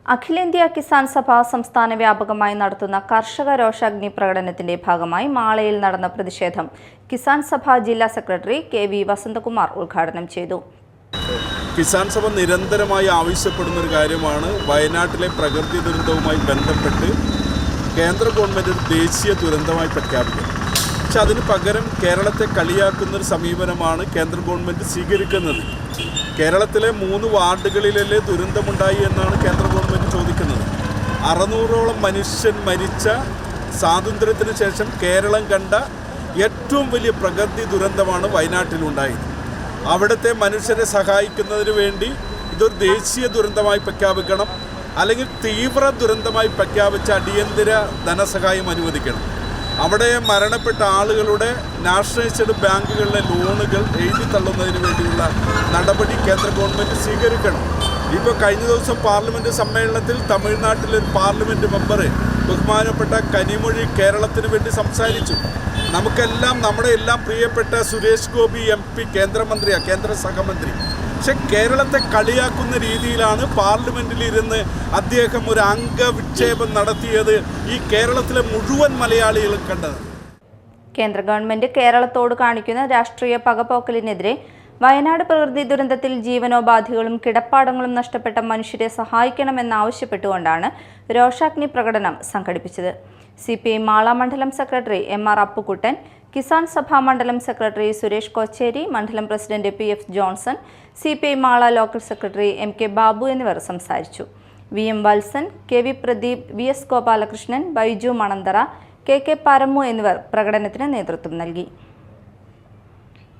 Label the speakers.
Speaker 1: അഖിലേന്ത്യാ കിസാൻ സഭ സംസ്ഥാന വ്യാപകമായി നടത്തുന്ന കർഷക രോഷാഗ്നി പ്രകടനത്തിന്റെ ഭാഗമായി മാളയിൽ നടന്ന പ്രതിഷേധം കിസാൻ സഭ ജില്ലാ സെക്രട്ടറി കെ.വി. വസന്തകുമാർ ഉദ്ഘാടനം ചെയ്തു.
Speaker 2: കിസാൻ സഭ നിരന്തരമായി ആവശ്യപ്പെടുന്ന ഒരു കാര്യമാണ് വയനാട്ടിലെ പ്രകൃതി ദുരന്തവുമായി ബന്ധപ്പെട്ട് കേന്ദ്ര ഗവൺമെൻറ് ഒരു ദേശീയ ദുരന്തമായി പ്രഖ്യാപിക്കുന്നത്. പക്ഷെ അതിന് പകരം കേരളത്തെ കളിയാക്കുന്നൊരു സമീപനമാണ് കേന്ദ്ര ഗവൺമെൻറ് സ്വീകരിക്കുന്നത്. കേരളത്തിലെ 3 വാർഡുകളിലല്ലേ ദുരന്തമുണ്ടായി എന്നാണ് കേന്ദ്ര ഗവൺമെൻറ് ചോദിക്കുന്നത്. 600ഓളം മനുഷ്യൻ മരിച്ച സ്വാതന്ത്ര്യത്തിന് ശേഷം കേരളം കണ്ട ഏറ്റവും വലിയ പ്രകൃതി ദുരന്തമാണ് വയനാട്ടിലുണ്ടായത്. അവിടുത്തെ മനുഷ്യരെ സഹായിക്കുന്നതിന് വേണ്ടി ഇതൊരു ദേശീയ ദുരന്തമായി പ്രഖ്യാപിക്കണം, അല്ലെങ്കിൽ തീവ്ര ദുരന്തമായി പ്രഖ്യാപിച്ച അടിയന്തര ധനസഹായം അനുവദിക്കണം. അവിടെ മരണപ്പെട്ട ആളുകളുടെ നാഷണലൈസ്ഡ് ബാങ്കുകളിലെ ലോണുകൾ എഴുതി തള്ളുന്നതിന് വേണ്ടിയുള്ള നടപടി കേന്ദ്ര ഗവൺമെൻറ് സ്വീകരിക്കണം. ഇപ്പോൾ കഴിഞ്ഞ ദിവസം പാർലമെൻറ്റ് സമ്മേളനത്തിൽ തമിഴ്നാട്ടിലെ ഒരു പാർലമെൻറ്റ് മെമ്പർ ബഹുമാനപ്പെട്ട കനിമൊഴി കേരളത്തിന് വേണ്ടി സംസാരിച്ചു. നമുക്കെല്ലാം നമ്മുടെ പ്രിയപ്പെട്ട സുരേഷ് ഗോപി MP കേന്ദ്രമന്ത്രിയാണ്, കേന്ദ്ര സഹമന്ത്രി. പക്ഷെ കേരളത്തെ കളിയാക്കുന്ന രീതിയിലാണ് പാർലമെൻറ്റിലിരുന്ന് അദ്ദേഹം ഒരു അംഗവിക്ഷേപം നടത്തിയത് ഈ കേരളത്തിലെ മുഴുവൻ മലയാളികളും കണ്ടത്.
Speaker 1: കേന്ദ്ര ഗവൺമെൻറ് കേരളത്തോട് കാണിക്കുന്ന രാഷ്ട്രീയ പകപോക്കലിനെതിരെ വയനാട് പ്രകൃതി ദുരന്തത്തിൽ ജീവനോപാധികളും കിടപ്പാടങ്ങളും നഷ്ടപ്പെട്ട മനുഷ്യരെ സഹായിക്കണമെന്നാവശ്യപ്പെട്ടുകൊണ്ടാണ് രോഷാഗ്നി പ്രകടനം സംഘടിപ്പിച്ചത്. CPI മാള മണ്ഡലം സെക്രട്ടറി MR അപ്പുക്കുട്ടൻ, കിസാൻ സഭ മണ്ഡലം സെക്രട്ടറി സുരേഷ് കൊച്ചേരി, മണ്ഡലം president PF Johnson, CPI Mala local secretary MK Babu എന്നിവർ സംസാരിച്ചു. VM Valsan, KV Pradeep, VS Gopalakrishnan, Baiju Mananthara, KK Paramu എന്നിവർ പ്രകടനത്തിന് നേതൃത്വം നൽകി.